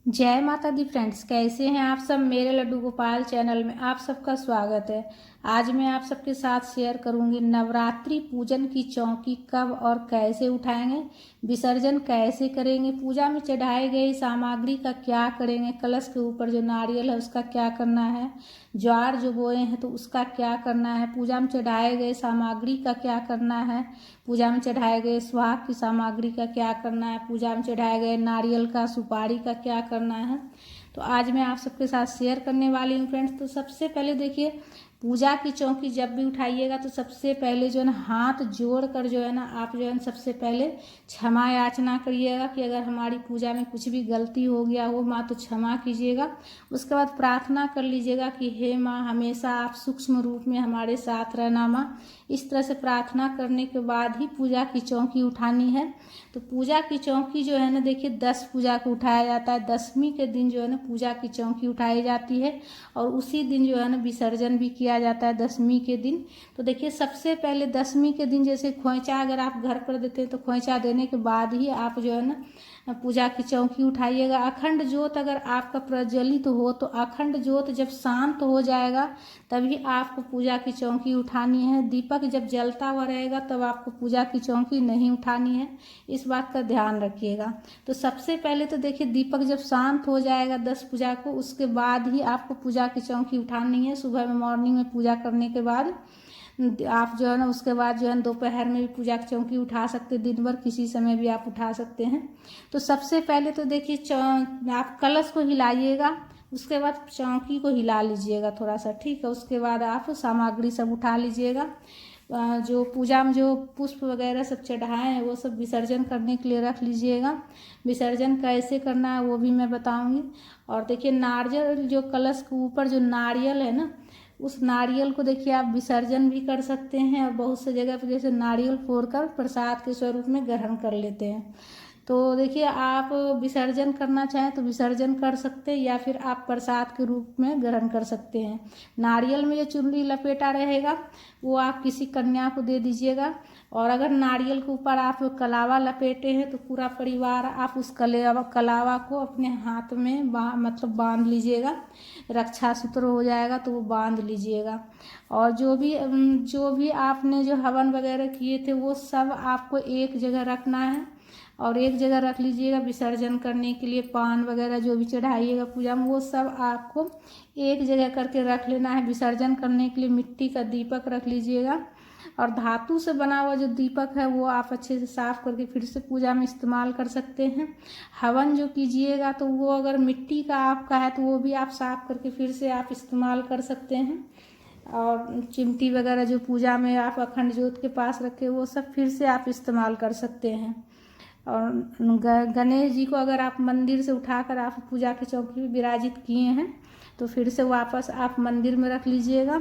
जय माता दी फ्रेंड्स, कैसे हैं आप सब। मेरे लड्डू गोपाल चैनल में आप सबका स्वागत है। आज मैं आप सबके साथ शेयर करूंगी नवरात्रि पूजन की चौकी कब और कैसे उठाएंगे, विसर्जन कैसे करेंगे, पूजा में चढ़ाए गए सामग्री का क्या करेंगे, कलश के ऊपर जो नारियल है उसका क्या करना है, ज्वार जो बोए हैं तो उसका क्या करना है, पूजा में चढ़ाए गए सामग्री का क्या करना है, पूजा में चढ़ाए गए सुहाग की सामग्री का क्या करना है, पूजा में चढ़ाए गए नारियल का सुपारी का क्या करना है। तो आज मैं आप सबके साथ शेयर करने वाली हूँ फ्रेंड्स। तो सबसे पहले देखिए, पूजा की चौकी जब भी उठाइएगा तो सबसे पहले जो है ना हाथ जोड़ कर जो है ना आप जो है ना सबसे पहले क्षमा याचना करिएगा कि अगर हमारी पूजा में कुछ भी गलती हो गया हो माँ तो क्षमा कीजिएगा। उसके बाद प्रार्थना कर लीजिएगा कि हे माँ हमेशा आप सूक्ष्म रूप में हमारे साथ रहना माँ। इस तरह से प्रार्थना करने के बाद ही पूजा की चौकी उठानी है। तो पूजा की चौकी जो है ना देखिए 10 पूजा को उठाया जाता है। 10वीं के दिन जो है ना पूजा की चौकी उठाई जाती है और उसी दिन जो है ना विसर्जन भी किया जाता है 10वीं के दिन। तो देखिए सबसे पहले 10वीं के दिन जैसे खोइचा अगर आप घर पर देते हैं तो खोइचा देने के बाद ही आप जो है ना पूजा की चौकी उठाइएगा। अखंड ज्योत अगर आपका प्रज्वलित हो तो अखंड ज्योत जब शांत हो जाएगा तभी आपको पूजा की चौकी उठानी है। दीपक जब जलता हुआ रहेगा तब आपको पूजा की चौकी नहीं उठानी है, इस बात का ध्यान रखिएगा। तो सबसे पहले तो देखिए दीपक जब शांत हो जाएगा 10 पूजा को, उसके बाद ही आपको पूजा की चौकी उठानी है। सुबह में मॉर्निंग में पूजा करने के बाद आप जो है ना उसके बाद जो है दोपहर में भी पूजा की चौकी उठा सकते हैं, दिन भर किसी समय भी आप उठा सकते हैं। तो सबसे पहले तो देखिए आप कलश को हिलाइएगा, उसके बाद चौकी को हिला लीजिएगा थोड़ा सा, ठीक है। उसके बाद आप सामग्री सब उठा लीजिएगा। जो पूजा में जो पुष्प वगैरह सब चढ़ाए हैं वो सब विसर्जन करने के लिए रख लीजिएगा। विसर्जन कैसे करना है वो भी मैं बताऊंगी। और देखिए नारियल जो कलश के ऊपर जो नारियल है ना, उस नारियल को देखिए आप विसर्जन भी कर सकते हैं और बहुत से जगह पर जैसे नारियल फोड़कर प्रसाद के स्वरूप में ग्रहण कर लेते हैं। तो देखिए आप विसर्जन करना चाहें तो विसर्जन कर सकते हैं या फिर आप प्रसाद के रूप में ग्रहण कर सकते हैं। नारियल में जो चुनरी लपेटा रहेगा वो आप किसी कन्या को दे दीजिएगा। और अगर नारियल के ऊपर आप कलावा लपेटे हैं तो पूरा परिवार आप उस कलावा को अपने हाथ में मतलब बांध लीजिएगा। रक्षा सूत्र हो जाएगा तो वो बांध लीजिएगा। और जो भी आपने जो हवन वगैरह किए थे वो सब आपको एक जगह रखना है और एक जगह रख लीजिएगा। विसर्जन करने के लिए पान वगैरह जो भी चढ़ाइएगा पूजा में वो सब आपको एक जगह करके रख लेना है। विसर्जन करने के लिए मिट्टी का दीपक रख लीजिएगा और धातु से बना हुआ जो दीपक है वो आप अच्छे से साफ करके फिर से पूजा में इस्तेमाल कर सकते हैं। हवन जो कीजिएगा तो वो अगर मिट्टी का आपका है तो वो भी आप साफ करके फिर से आप इस्तेमाल कर सकते हैं। और चिमटी वगैरह जो पूजा में आप अखंड ज्योत के पास रखे वो सब फिर से आप इस्तेमाल कर सकते हैं। और गणेश जी को अगर आप मंदिर से उठाकर आप पूजा की चौकी में विराजित किए हैं तो फिर से वापस आप मंदिर में रख लीजिएगा।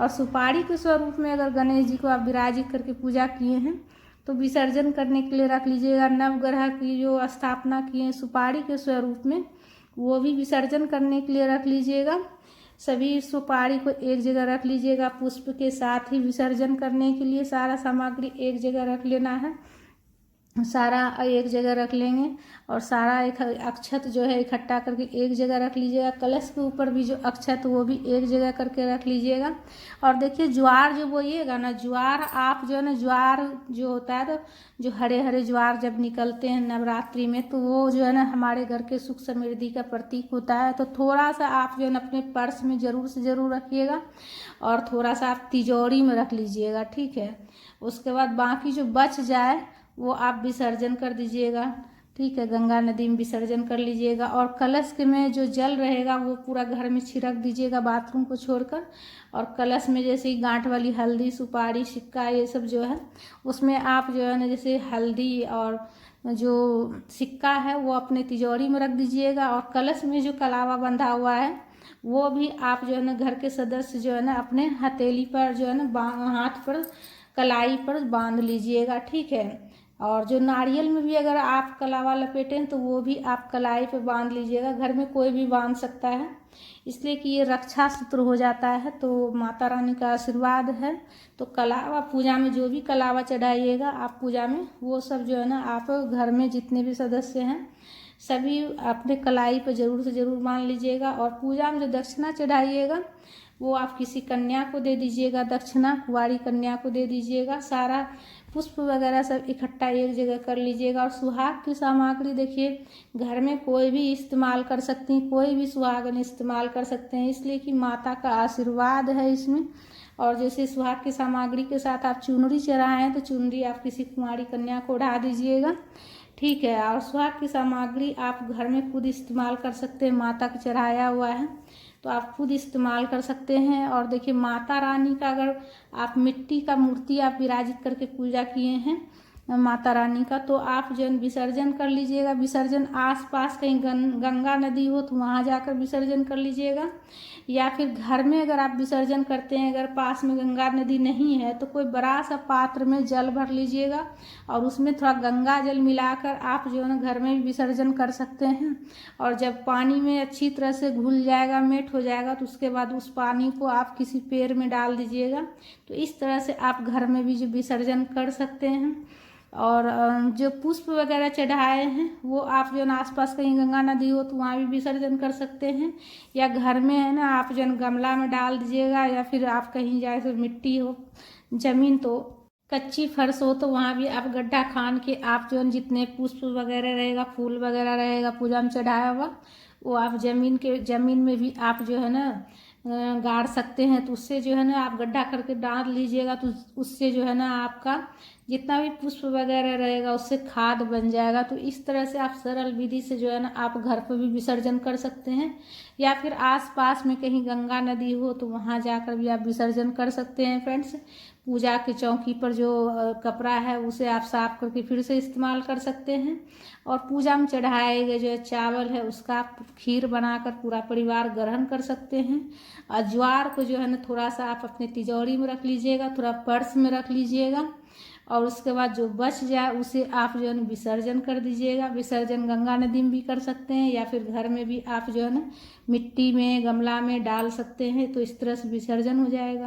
और सुपारी के स्वरूप में अगर गणेश जी को आप विराजित करके पूजा किए हैं तो विसर्जन करने के लिए रख लीजिएगा। नवग्रह की जो स्थापना किए हैं सुपारी के स्वरूप में वो भी विसर्जन करने के लिए रख लीजिएगा। सभी सुपारी को एक जगह रख लीजिएगा। पुष्प के साथ ही विसर्जन करने के लिए सारा सामग्री एक जगह रख लेना है, सारा एक जगह रख लेंगे। और सारा एक अक्षत जो है इकट्ठा करके एक जगह रख लीजिएगा। कलश के ऊपर भी जो अक्षत वो भी एक जगह करके रख लीजिएगा। और देखिए ज्वार जो बोइएगा ना, ज्वार आप जो है ना ज्वार जो होता है तो जो हरे हरे ज्वार जब निकलते हैं नवरात्रि में तो वो जो है ना हमारे घर के सुख समृद्धि का प्रतीक होता है। तो थोड़ा सा आप जो है ना अपने पर्स में ज़रूर से ज़रूर रखिएगा और थोड़ा सा आप तिजोरी में रख लीजिएगा, ठीक है। उसके बाद बाकी जो बच जाए वो आप विसर्जन कर दीजिएगा, ठीक है। गंगा नदी में विसर्जन कर लीजिएगा। और कलश के में जो जल रहेगा वो पूरा घर में छिड़क दीजिएगा बाथरूम को छोड़कर। और कलश में जैसे गांठ वाली हल्दी सुपारी सिक्का ये सब जो है उसमें आप जो है ना जैसे हल्दी और जो सिक्का है वो अपने तिजोरी में रख दीजिएगा। और कलश में जो कलावा बंधा हुआ है वो भी आप जो है ना घर के सदस्य जो है ना अपने हथेली पर जो है ना हाथ पर कलाई पर बांध लीजिएगा, ठीक है। और जो नारियल में भी अगर आप कलावा लपेटें तो वो भी आप कलाई पे बांध लीजिएगा। घर में कोई भी बांध सकता है इसलिए कि ये रक्षा सूत्र हो जाता है। तो माता रानी का आशीर्वाद है। तो कलावा पूजा में जो भी कलावा चढ़ाइएगा आप पूजा में वो सब जो है ना आप घर में जितने भी सदस्य हैं सभी अपने कलाई पर जरूर से जरूर मान लीजिएगा। और पूजा में जो दक्षिणा चढ़ाइएगा वो आप किसी कन्या को दे दीजिएगा, दक्षिणा कुंवारी कन्या को दे दीजिएगा। सारा पुष्प वगैरह सब इकट्ठा एक जगह कर लीजिएगा। और सुहाग की सामग्री देखिए, घर में कोई भी इस्तेमाल कर सकती हैं, कोई भी सुहागन इस्तेमाल कर सकते हैं, इसलिए कि माता का आशीर्वाद है इसमें। और जैसे सुहाग की सामग्री के साथ आप चुनरी चढ़ाएं तो चुनरी आप किसी कुंवारी कन्या को उड़ा दीजिएगा, ठीक है। और सुहाग की सामग्री आप घर में खुद इस्तेमाल कर सकते हैं, माता का चढ़ाया हुआ है तो आप खुद इस्तेमाल कर सकते हैं। और देखिए, माता रानी का अगर आप मिट्टी का मूर्ति आप विराजित करके पूजा किए हैं माता रानी का, तो आप जो विसर्जन कर लीजिएगा। विसर्जन आसपास कहीं गंगा नदी हो तो वहाँ जाकर विसर्जन कर लीजिएगा, या फिर घर में अगर आप विसर्जन करते हैं, अगर पास में गंगा नदी नहीं है तो कोई बड़ा सा पात्र में जल भर लीजिएगा और उसमें थोड़ा गंगा जल मिलाकर आप जो है ना घर में विसर्जन कर सकते हैं। और जब पानी में अच्छी तरह से घुल जाएगा, मेट हो जाएगा, तो उसके बाद उस पानी को आप किसी पेड़ में डाल दीजिएगा। तो इस तरह से आप घर में भी जो विसर्जन कर सकते हैं। और जो पुष्प वगैरह चढ़ाए हैं वो आप जो आसपास कहीं गंगा नदी हो तो वहाँ भी विसर्जन कर सकते हैं, या घर में है ना आप जो गमला में डाल दीजिएगा, या फिर आप कहीं जाए तो मिट्टी हो, जमीन तो कच्ची फर्श हो तो वहाँ भी आप गड्ढा खान के आप जो जितने पुष्प वगैरह रहेगा, फूल वगैरह रहेगा पूजा में चढ़ाया हुआ, वो आप जमीन में भी आप जो है ना गाड़ सकते हैं। तो उससे जो है ना आप गड्ढा करके डाल लीजिएगा, तो उससे जो है ना आपका जितना भी पुष्प वगैरह रहेगा उससे खाद बन जाएगा। तो इस तरह से आप सरल विधि से जो है ना आप घर पर भी विसर्जन कर सकते हैं, या फिर आसपास में कहीं गंगा नदी हो तो वहाँ जाकर भी आप विसर्जन कर सकते हैं फ्रेंड्स। पूजा के चौकी पर जो कपड़ा है उसे आप साफ करके फिर से इस्तेमाल कर सकते हैं। और पूजा में चढ़ाए गए जो चावल है उसका आप खीर बनाकर पूरा परिवार ग्रहण कर सकते हैं। और ज्वार को जो है ना थोड़ा सा आप अपने तिजोरी में रख लीजिएगा, थोड़ा पर्स में रख लीजिएगा, और उसके बाद जो बच जाए उसे आप जो है ना विसर्जन कर दीजिएगा। विसर्जन गंगा नदी में भी कर सकते हैं, या फिर घर में भी आप जो है ना मिट्टी में गमला में डाल सकते हैं। तो इस तरह से विसर्जन हो जाएगा।